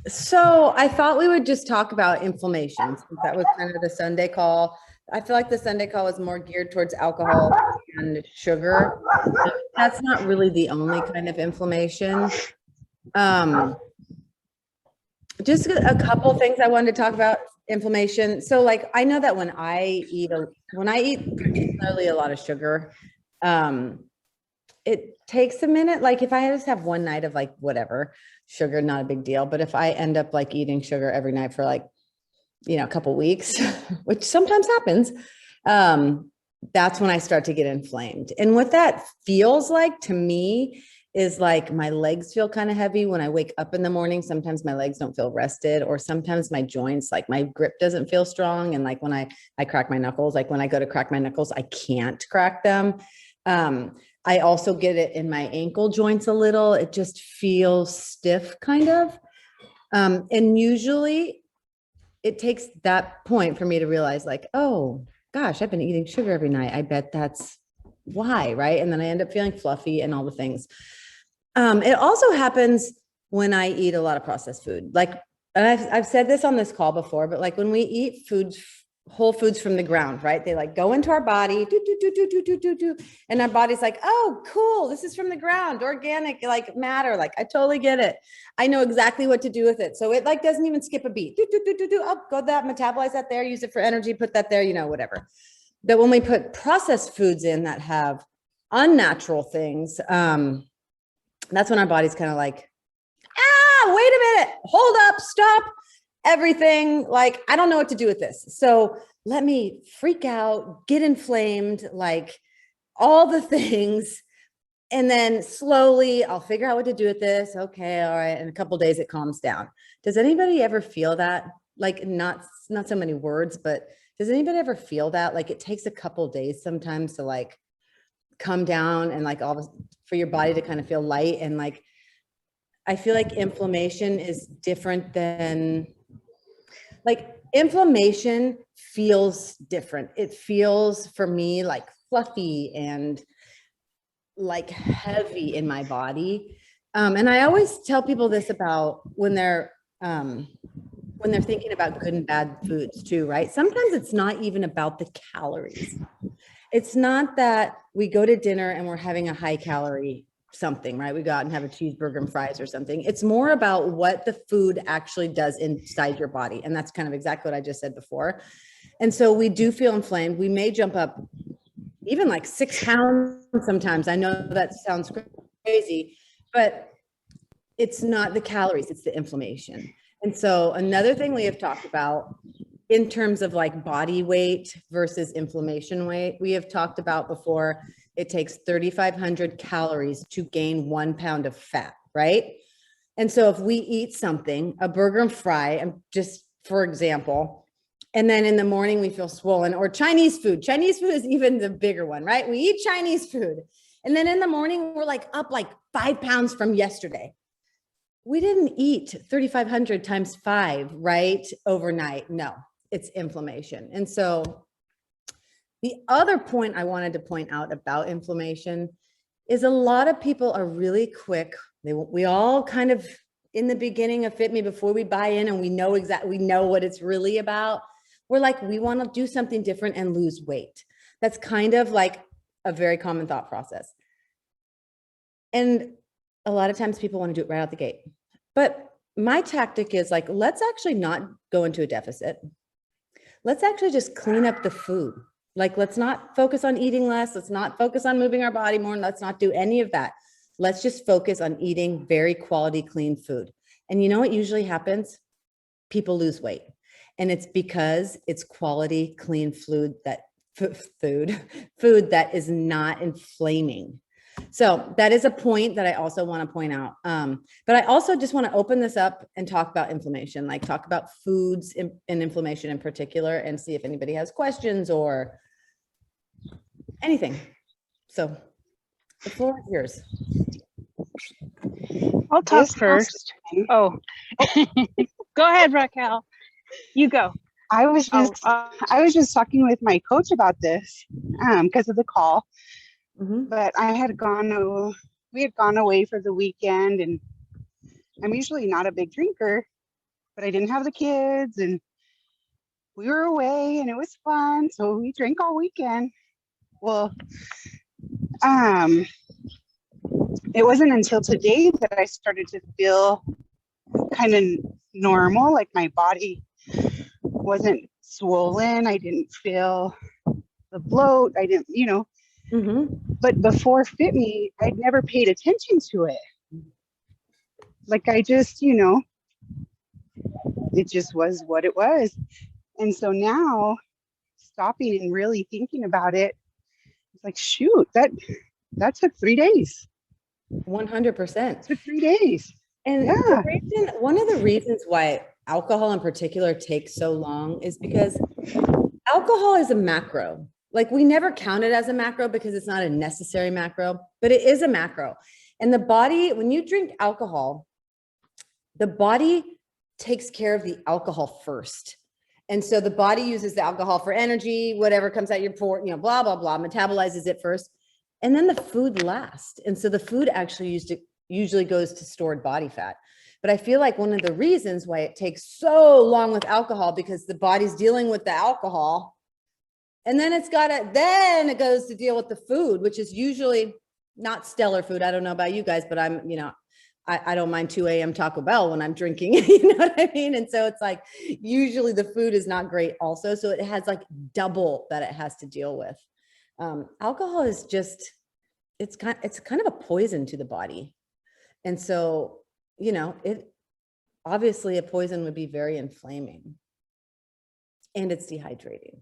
So I thought we would just talk about inflammation since that was kind of the Sunday call. I feel like the Sunday call is more geared towards alcohol and sugar. That's not really the only kind of inflammation. Just a couple things I wanted to talk about inflammation. So like, I know that when I eat particularly a lot of sugar, it takes a minute. Like if I just have one night of like whatever sugar, not a big deal. But if I end up like eating sugar every night for like, a couple weeks, which sometimes happens, that's when I start to get inflamed. And what that feels like to me is like my legs feel kind of heavy when I wake up in the morning. Sometimes my legs don't feel rested, or sometimes my joints, like my grip doesn't feel strong. And like when I crack my knuckles, like when I go to crack my knuckles, I can't crack them. I also get it in my ankle joints a little. It just feels stiff kind of. And usually it takes that point for me to realize like, oh gosh, I've been eating sugar every night. I bet that's why, right? And then I end up feeling fluffy and all the things. It also happens when I eat a lot of processed food. Like, and I've said this on this call before, but like when we eat whole foods from the ground, right? They like go into our body, and our body's like, oh, cool. This is from the ground, organic, like matter. Like I totally get it. I know exactly what to do with it. So it like doesn't even skip a beat. Oh, go that, metabolize that there, use it for energy, put that there, whatever. But when we put processed foods in that have unnatural things, that's when our body's kind of like, wait a minute, hold up, stop everything. Like, I don't know what to do with this. So let me freak out, get inflamed, like all the things. And then slowly I'll figure out what to do with this. Okay. All right. In a couple of days, it calms down. Does anybody ever feel that? Like not so many words, but does anybody ever feel that? Like it takes a couple of days sometimes to like come down and like for your body to kind of feel light. And like, I feel like inflammation is different than like inflammation feels different. It feels for me like fluffy and like heavy in my body. And I always tell people this about when they're thinking about good and bad foods too, right? Sometimes it's not even about the calories. It's not that we go to dinner and we're having a high calorie something, right? We go out and have a cheeseburger and fries or something. It's more about what the food actually does inside your body. And that's kind of exactly what I just said before. And so we do feel inflamed. We may jump up even like 6 pounds sometimes. I know that sounds crazy, but it's not the calories, it's the inflammation. And so another thing we have talked about in terms of like body weight versus inflammation weight, we have talked about before, it takes 3,500 calories to gain 1 pound of fat, right? And so if we eat something, a burger and fry, just for example, and then in the morning we feel swollen, or Chinese food is even the bigger one, right? We eat Chinese food. And then in the morning, we're like up like 5 pounds from yesterday. We didn't eat 3,500 times 5, right? Overnight. No, it's inflammation. And so the other point I wanted to point out about inflammation is a lot of people are really quick. We all kind of in the beginning of Fitme, before we buy in and we know what it's really about, we're like, we want to do something different and lose weight. That's kind of like a very common thought process. And a lot of times people want to do it right out the gate. But my tactic is like, let's actually not go into a deficit. Let's actually just clean up the food. Like, let's not focus on eating less. Let's not focus on moving our body more. Let's not do any of that. Let's just focus on eating very quality, clean food. And you know what usually happens? People lose weight. And it's because it's quality, clean food that is not inflaming. So that is a point that I also want to point out. But I also just want to open this up and talk about inflammation, like talk about foods and inflammation in particular, and see if anybody has questions or anything. So the floor is yours. I'll talk first. Oh, go ahead, Raquel. You go. I was just talking with my coach about this because of the call. Mm-hmm. But we had gone away for the weekend, and I'm usually not a big drinker, but I didn't have the kids and we were away and it was fun. So we drank all weekend. Well, it wasn't until today that I started to feel kind of normal, like my body wasn't swollen. I didn't feel the bloat. I didn't, but before Fitme, I'd never paid attention to it. Like I just, it just was what it was. And so now stopping and really thinking about it, it's like, shoot, that took 3 days. 100%. Took 3 days. And Yeah. one of the reasons why alcohol in particular takes so long is because alcohol is a macro. Like we never count it as a macro because it's not a necessary macro, but it is a macro. And the body, when you drink alcohol, the body takes care of the alcohol first. And so the body uses the alcohol for energy, whatever comes out your port, blah, blah, blah, metabolizes it first. And then the food last. And so the food actually usually goes to stored body fat. But I feel like one of the reasons why it takes so long with alcohol, because the body's dealing with the alcohol, and then then it goes to deal with the food, which is usually not stellar food. I don't know about you guys, but I don't mind 2 a.m. Taco Bell when I'm drinking, you know what I mean? And so it's like, usually the food is not great also. So it has like double that it has to deal with. Alcohol is just, it's kind of a poison to the body. And so, obviously a poison would be very inflaming and it's dehydrating.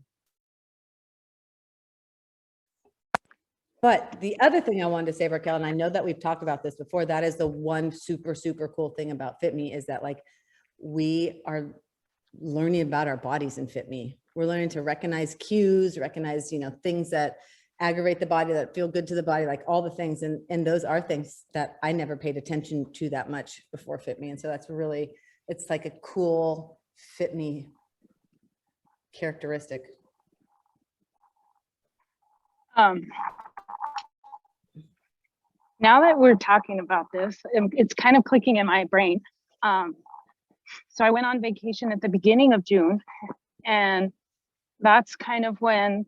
But the other thing I wanted to say, Raquel, and I know that we've talked about this before, that is the one super, super cool thing about Fitme is that like we are learning about our bodies in Fitme. We're learning to recognize cues, recognize, things that aggravate the body, that feel good to the body, like all the things. And those are things that I never paid attention to that much before Fitme. And so that's really, it's like a cool Fitme characteristic. Now that we're talking about this, it's kind of clicking in my brain. So I went on vacation at the beginning of June, and that's kind of when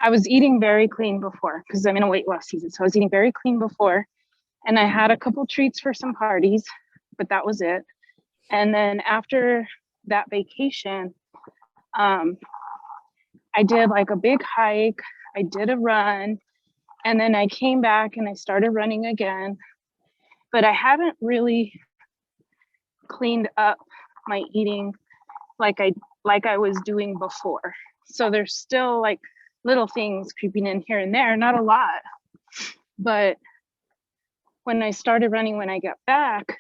I was eating very clean before, because I'm in a weight loss season. So I was eating very clean before, and I had a couple treats for some parties, but that was it. And then after that vacation, I did like a big hike. I did a run. And then I came back and I started running again, but I haven't really cleaned up my eating like I was doing before. So there's still like little things creeping in here and there, not a lot. But when I started running, when I got back,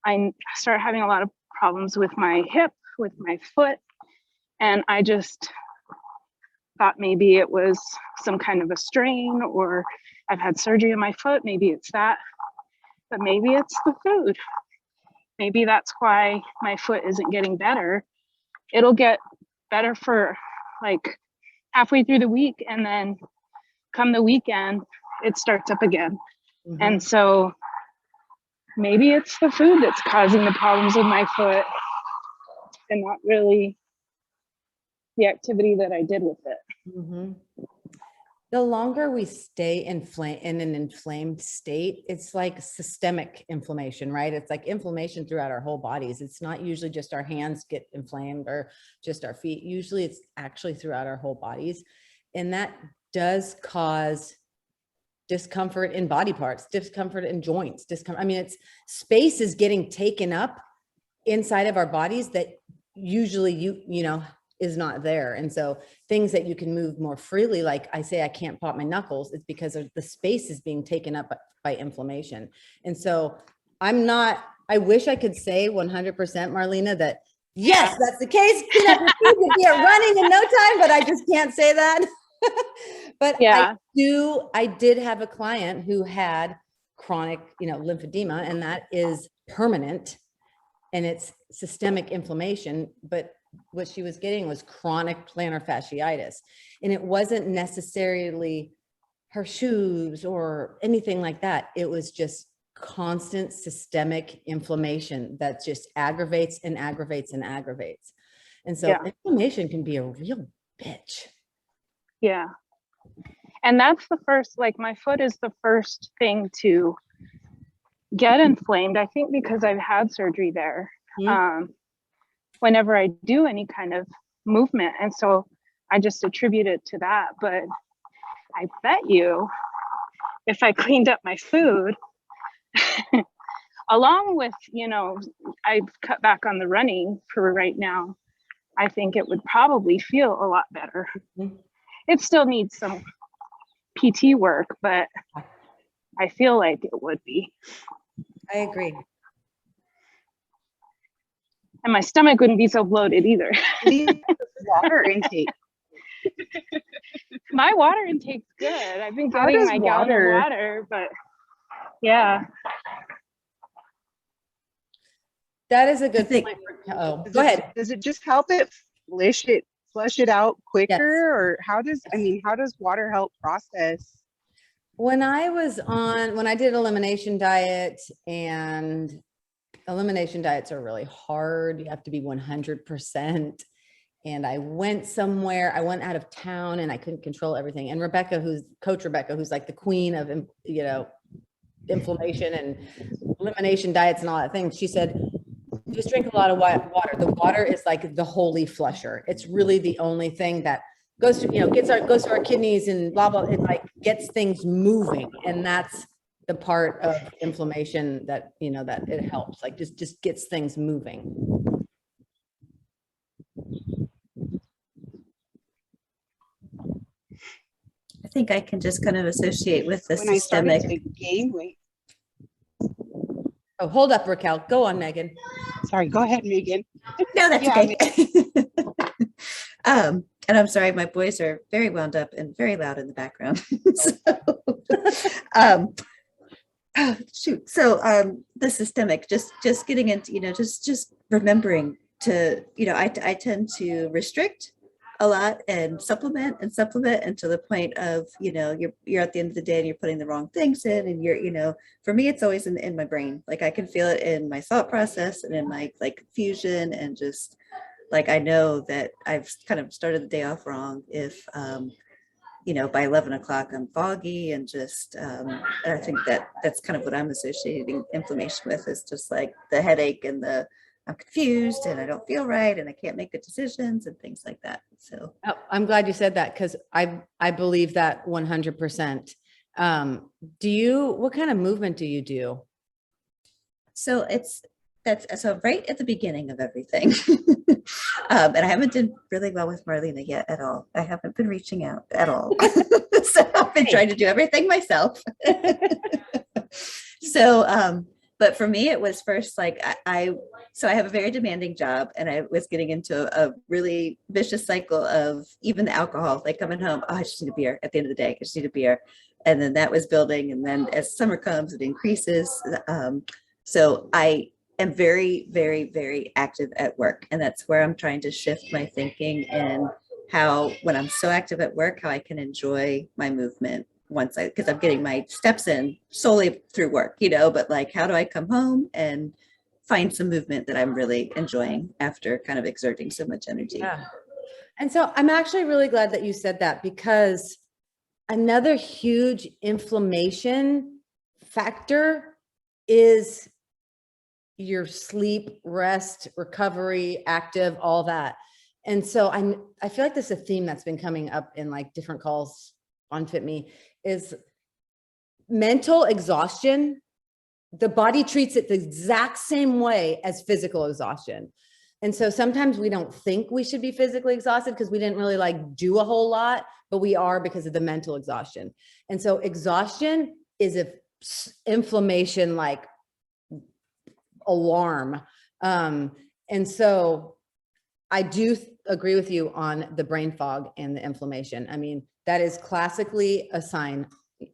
I started having a lot of problems with my hip, with my foot. And I just thought maybe it was some kind of a strain, or I've had surgery on my foot. Maybe it's that, but maybe it's the food. Maybe that's why my foot isn't getting better. It'll get better for like halfway through the week, and then come the weekend, it starts up again. Mm-hmm. And so maybe it's the food that's causing the problems with my foot and not really the activity that I did with it. Mm-hmm. The longer we stay in an inflamed state, it's like systemic inflammation, right? It's like inflammation throughout our whole bodies. It's not usually just our hands get inflamed or just our feet. Usually it's actually throughout our whole bodies. And that does cause discomfort in body parts, discomfort in joints, it's space is getting taken up inside of our bodies that usually is not there. And so things that you can move more freely, like I say, I can't pop my knuckles, it's because the space is being taken up by inflammation. And so I wish I could say 100%, Marlena, that yes, that's the case. You get running in no time, but I just can't say that. But yeah. I did have a client who had chronic, lymphedema, and that is permanent and it's systemic inflammation, but what she was getting was chronic plantar fasciitis. And it wasn't necessarily her shoes or anything like that. It was just constant systemic inflammation that just aggravates and aggravates and aggravates. And so inflammation can be a real bitch. Yeah. And that's the first, like my foot is the first thing to get inflamed. I think because I've had surgery there. Whenever I do any kind of movement. And so I just attribute it to that. But I bet you if I cleaned up my food, along with, you know, I've cut back on the running for right now, I think it would probably feel a lot better. It still needs some PT work, but I feel like it would be. I agree. And my stomach wouldn't be so bloated either. Water intake. My water intake's good. I've been How getting does my gallon of water, but yeah. That is a good thing. Oh, go ahead. Does it just help it flush it out quicker? Yes. Or how does water help process? When I did elimination diet, and elimination diets are really hard. You have to be 100%. And I went out of town and I couldn't control everything. And Coach Rebecca, who's like the queen of, you know, inflammation and elimination diets and all that thing. She said, just drink a lot of water. The water is like the holy flusher. It's really the only thing that goes to, you know, goes to our kidneys and blah, blah. It like gets things moving. And that's the part of inflammation that, you know, that it helps, like just gets things moving. I think I can just kind of associate with the when systemic. I started to gain weight. Oh, hold up, Raquel. Go on, Megan. Sorry, go ahead, Megan. No, that's okay. And I'm sorry, my boys are very wound up and very loud in the background. So, the systemic, just getting into, you know, just remembering to, you know, I tend to restrict a lot and supplement until the point of, you know, you're at the end of the day and you're putting the wrong things in, and you're, you know, for me, it's always in my brain. Like I can feel it in my thought process and in my like confusion, and just like, I know that I've kind of started the day off wrong if, you know, by 11 o'clock I'm foggy, and just, I think that's kind of what I'm associating inflammation with, is just like the headache and I'm confused and I don't feel right and I can't make good decisions and things like that. So I'm glad you said that, because I believe that 100%. What kind of movement do you do? So so right at the beginning of everything. And I haven't done really well with Marlena yet at all. I haven't been reaching out at all. So I've been trying to do everything myself. So, but for me, it was first like so I have a very demanding job, and I was getting into a really vicious cycle of even the alcohol, like coming home, oh, I just need a beer at the end of the day. I just need a beer. And then that was building. And then as summer comes, it increases. So I am very, very, very active at work. And that's where I'm trying to shift my thinking, and how, when I'm so active at work, how I can enjoy my movement because I'm getting my steps in solely through work, you know, but like, how do I come home and find some movement that I'm really enjoying after kind of exerting so much energy? Yeah. And so I'm actually really glad that you said that, because another huge inflammation factor is your sleep, rest, recovery, active, all that. And so I feel like this is a theme that's been coming up in like different calls on Fitme, is mental exhaustion. The body treats it the exact same way as physical exhaustion. And so sometimes we don't think we should be physically exhausted because we didn't really like do a whole lot, but we are, because of the mental exhaustion. And so exhaustion is a inflammation like alarm. And so I do agree with you on the brain fog and the inflammation. I mean, that is classically a sign,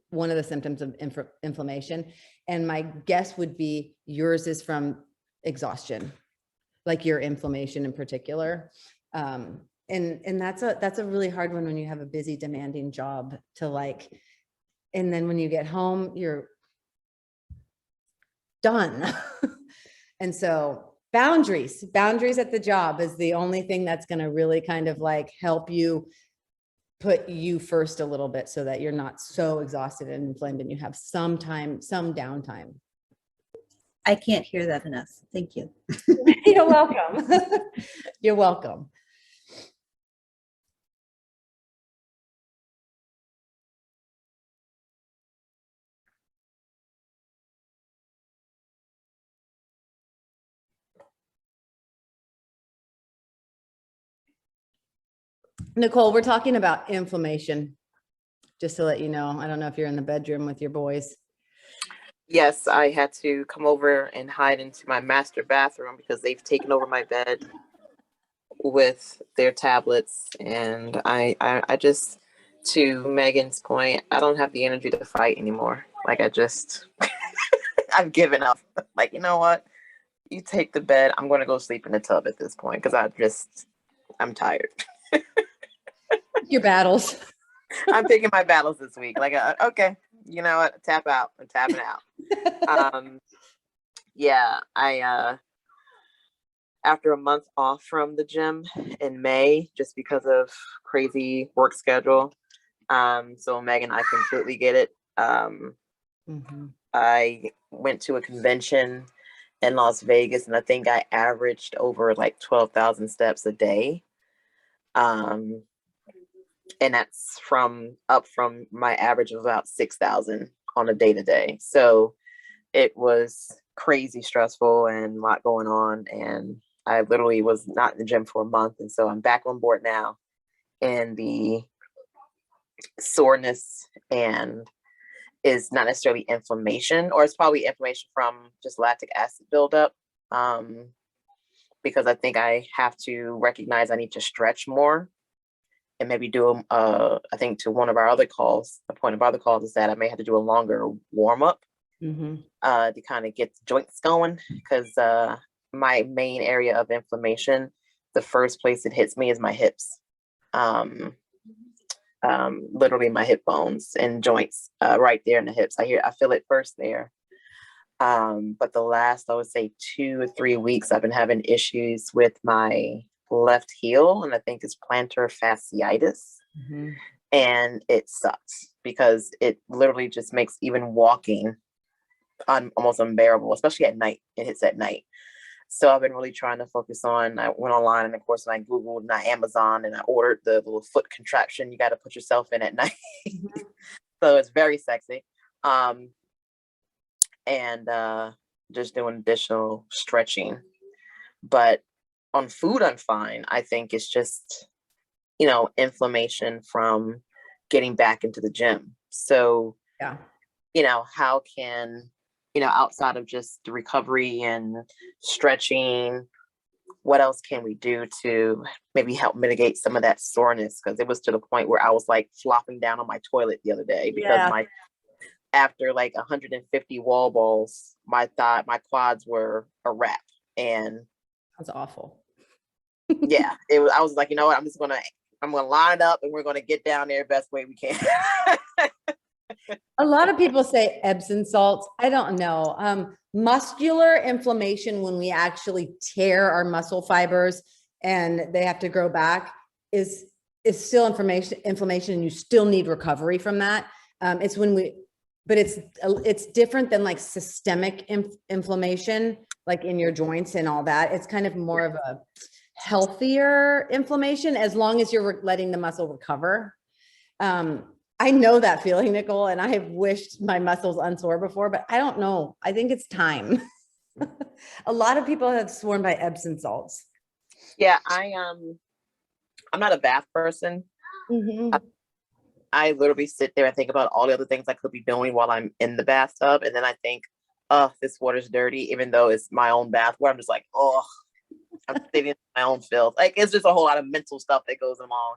one of the symptoms of inflammation. And my guess would be yours is from exhaustion, like your inflammation in particular. And that's a really hard one when you have a busy, demanding job to like, and then when you get home, you're done. And so boundaries at the job is the only thing that's going to really kind of like help you put you first a little bit so that you're not so exhausted and inflamed and you have some time, some downtime. I can't hear that enough. Thank you. You're welcome. You're welcome. Nicole, we're talking about inflammation, just to let you know. I don't know if you're in the bedroom with your boys. Yes, I had to come over and hide into my master bathroom because they've taken over my bed with their tablets. And I just, to Megan's point, I don't have the energy to fight anymore. Like I've given up. Like, you know what? You take the bed. I'm going to go sleep in the tub at this point because I'm tired. Your battles. I'm picking my battles this week. Like, okay, you know what? Tap out. I'm tapping out. Yeah, after a month off from the gym in May, just because of crazy work schedule. So Megan, I completely get it. I went to a convention in Las Vegas, and I think I averaged over like 12,000 steps a day. And that's up from my average of about 6,000 on a day-to-day. So it was crazy stressful and a lot going on. And I literally was not in the gym for a month. And so I'm back on board now. And the soreness and is not necessarily inflammation, or it's probably inflammation from just lactic acid buildup. Because I think I have to recognize I need to stretch more. And maybe do, I think to one of our other calls, the point of our other calls is that I may have to do a longer warm up to kind of get the joints going. Because my main area of inflammation, the first place it hits me is my hips. Literally my hip bones and joints right there in the hips. I feel it first there. But the last, I would say 2 or 3 weeks, I've been having issues with my left heel, and I think it's plantar fasciitis. And it sucks because it literally just makes even walking almost unbearable, especially at night. It hits at night. So I've been really trying to focus on, I went online and of course I Googled and I Amazon and I ordered the little foot contraction you got to put yourself in at night. So it's very sexy. And just doing additional stretching. But on food, I'm fine. I think it's just, inflammation from getting back into the gym. So, Yeah. How can, outside of just the recovery and stretching, what else can we do to maybe help mitigate some of that soreness? Because it was to the point where I was like flopping down on my toilet the other day because after like 150 wall balls, my quads were a wrap. And that's awful. Yeah, I was like, you know what? I'm gonna line it up and we're gonna get down there best way we can. A lot of people say Epsom salts. I don't know. Muscular inflammation, when we actually tear our muscle fibers and they have to grow back, is still inflammation, and you still need recovery from that. But it's different than like systemic inflammation, like in your joints and all that. It's kind of more of a healthier inflammation as long as you're letting the muscle recover. I know that feeling, Nicole, and I have wished my muscles unsore before, but I don't know. I think it's time. A lot of people have sworn by Epsom salts. Yeah, I'm not a bath person. I literally sit there and think about all the other things I could be doing while I'm in the bathtub, and then I think, oh, this water's dirty, even though it's my own bath where I'm just like, oh, I'm sitting in my own filth. Like, it's just a whole lot of mental stuff that goes along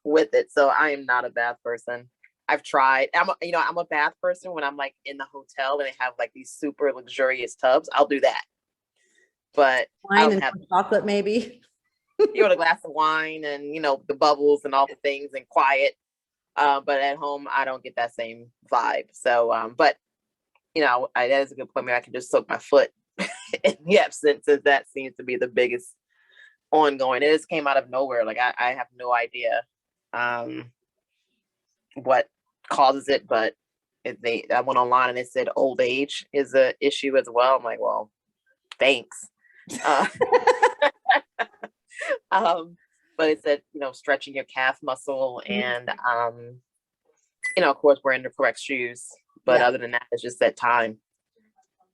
with it. So I am not a bath person. I've tried. I'm a bath person when I'm like in the hotel and they have like these super luxurious tubs. I'll do that. But wine and chocolate, maybe. A glass of wine and the bubbles and all the things and quiet. But at home, I don't get that same vibe. So, but that is a good point. Maybe I can just soak my foot in the Epsom, since that seems to be the biggest ongoing. It just came out of nowhere. Like I have no idea what causes it, but I went online and it said old age is a issue as well. I'm like, well, thanks. Uh, but it said, stretching your calf muscle and, of course, wearing the correct shoes. But other than that, it's just that time.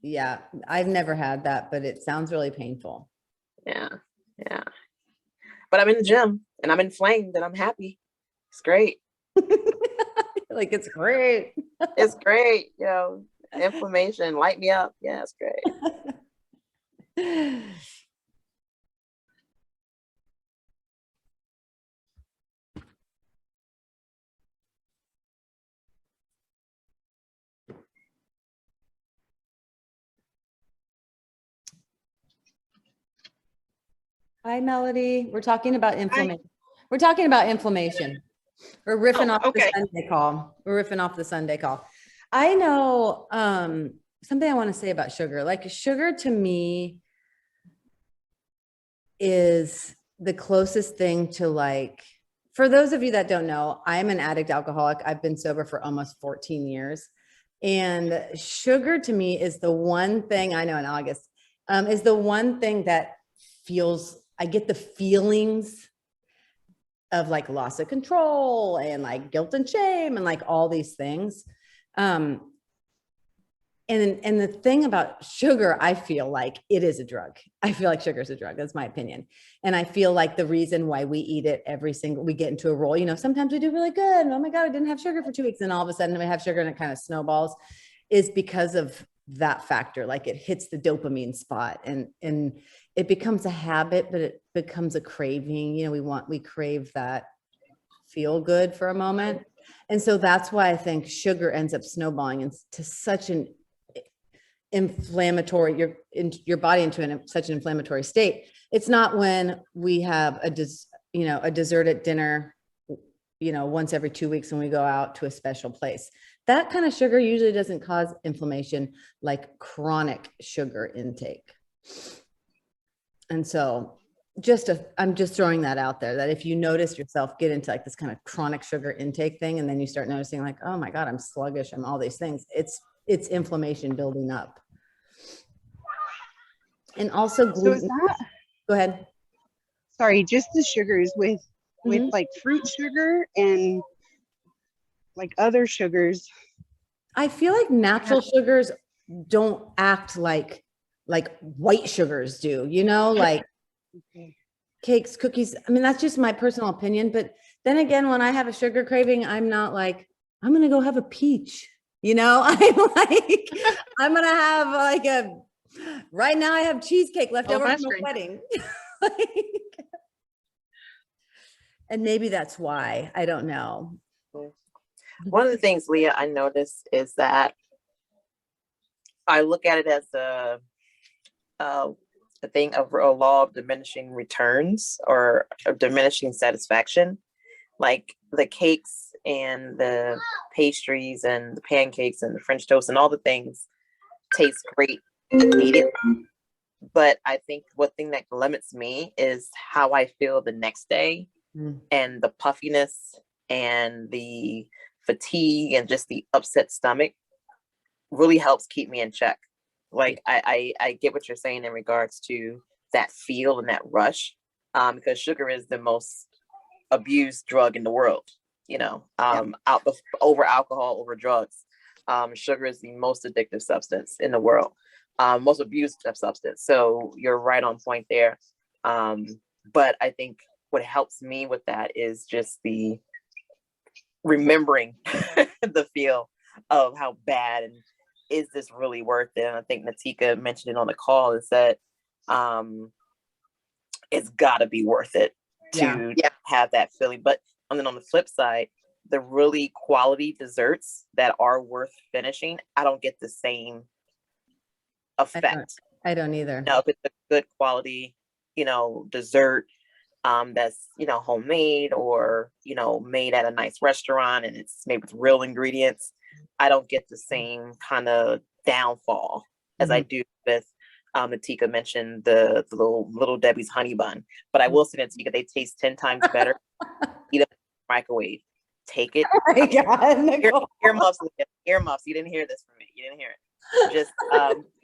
Yeah, I've never had that, but it sounds really painful. Yeah. But I'm in the gym and I'm inflamed and I'm happy. It's great. Like, it's great. It's great. Inflammation, light me up. Yeah, it's great. Hi, Melody. We're talking about inflammation. We're talking about inflammation. We're riffing off the Sunday call. We're riffing off the Sunday call. I know something I want to say about sugar. Like, sugar to me is the closest thing to, like, for those of you that don't know, I'm an addict alcoholic. I've been sober for almost 14 years. And sugar to me is the one thing, I know in August, is the one thing that I get the feelings of like loss of control and like guilt and shame and like all these things. And the thing about sugar, I feel like it is a drug. I feel like sugar is a drug. That's my opinion. And I feel like the reason why we eat it we get into a roll, sometimes we do really good. And, oh my God, I didn't have sugar for 2 weeks. And all of a sudden we have sugar and it kind of snowballs, is because of that factor. Like, it hits the dopamine spot and it becomes a habit, but it becomes a craving. We crave that feel good for a moment. And so that's why I think sugar ends up snowballing into such an inflammatory, your body into such an inflammatory state. It's not when we have a dessert at dinner, once every 2 weeks when we go out to a special place. That kind of sugar usually doesn't cause inflammation like chronic sugar intake. And so I'm just throwing that out there, that if you notice yourself get into like this kind of chronic sugar intake thing, and then you start noticing like, oh my God, I'm sluggish, I'm all these things, it's inflammation building up. And also gluten. So is that, go ahead. Sorry, just the sugars with like fruit sugar and like other sugars. I feel like natural sugars don't act like white sugars do, like cakes, cookies. I mean, that's just my personal opinion. But then again, when I have a sugar craving, I'm not like, I'm going to go have a peach. I'm like, I'm going to have like right now I have cheesecake left over from a wedding. And maybe that's why, I don't know. One of the things, Leah, I noticed is that I look at it as a thing of a law of diminishing returns or of diminishing satisfaction. Like the cakes and the pastries and the pancakes and the French toast and all the things taste great immediately. But I think one thing that limits me is how I feel the next day, and the puffiness and the fatigue and just the upset stomach really helps keep me in check. Like I get what you're saying in regards to that feel and that rush, because sugar is the most abused drug in the world, over alcohol, over drugs. Sugar is the most addictive substance in the world, most abused substance. So you're right on point there. But I think what helps me with that is just the remembering the feel of how bad and is this really worth it? And I think Natika mentioned it on the call, is that it's got to be worth it to have that feeling. But and then on the flip side, the really quality desserts that are worth finishing, I don't get the same effect. I don't either. If it's a good quality, dessert that's homemade or made at a nice restaurant and it's made with real ingredients, I don't get the same kind of downfall as I do with Natika mentioned the little Debbie's honey bun. But I will say, Natika, they taste 10 times better. Eat them in the microwave. Take it. Oh my God, Nicole. Earmuffs. You didn't hear this from me. You didn't hear it. Just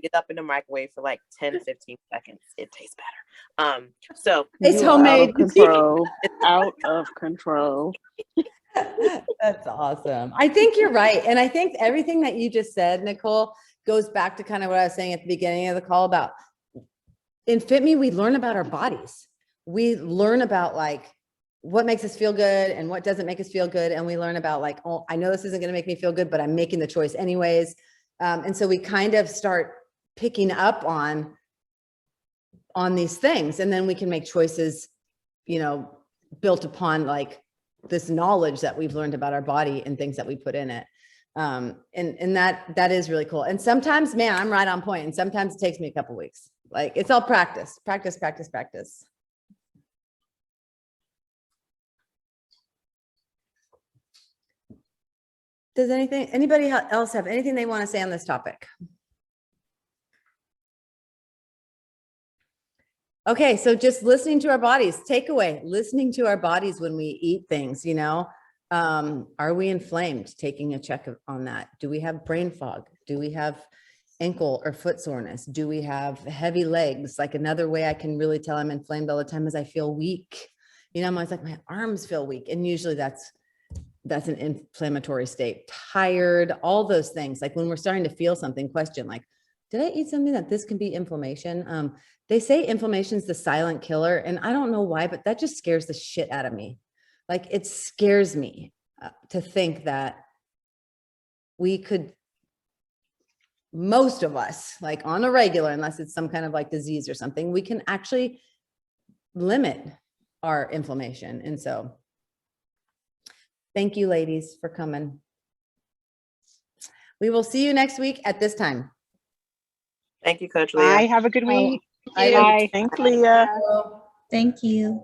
get up in the microwave for like 10, 15 seconds. It tastes better. So It's You are homemade. Out of control. Out of control. That's awesome. I think you're right. And I think everything that you just said, Nicole, goes back to kind of what I was saying at the beginning of the call about in Fitme, we learn about our bodies. We learn about like what makes us feel good and what doesn't make us feel good. And we learn about like, oh, I know this isn't going to make me feel good, but I'm making the choice anyways. And so we kind of start picking up on these things. And then we can make choices, you know, built upon like this knowledge that we've learned about our body and things that we put in it. And that is really cool. And sometimes, man, I'm right on point. And sometimes it takes me a couple of weeks. Like it's all practice. Does anybody else have anything they want to say on this topic? Okay, so just listening to our bodies, takeaway, listening to our bodies when we eat things, you know, are we inflamed? Taking a check on that. Do we have brain fog? Do we have ankle or foot soreness? Do we have heavy legs? Like another way I can really tell I'm inflamed all the time is I feel weak. You know, I'm always like, my arms feel weak. And usually that's an inflammatory state. Tired, all those things. Like when we're starting to feel something, question like, did I eat something that this can be inflammation? They say inflammation is the silent killer. And I don't know why, but that just scares the shit out of me. Like it scares me to think that we could, most of us, like on a regular, unless it's some kind of like disease or something, we can actually limit our inflammation. And so thank you, ladies, for coming. We will see you next week at this time. thank you, Coach Leah. Bye. Have a good week. Bye. Bye. Thanks, Leah. Thank you.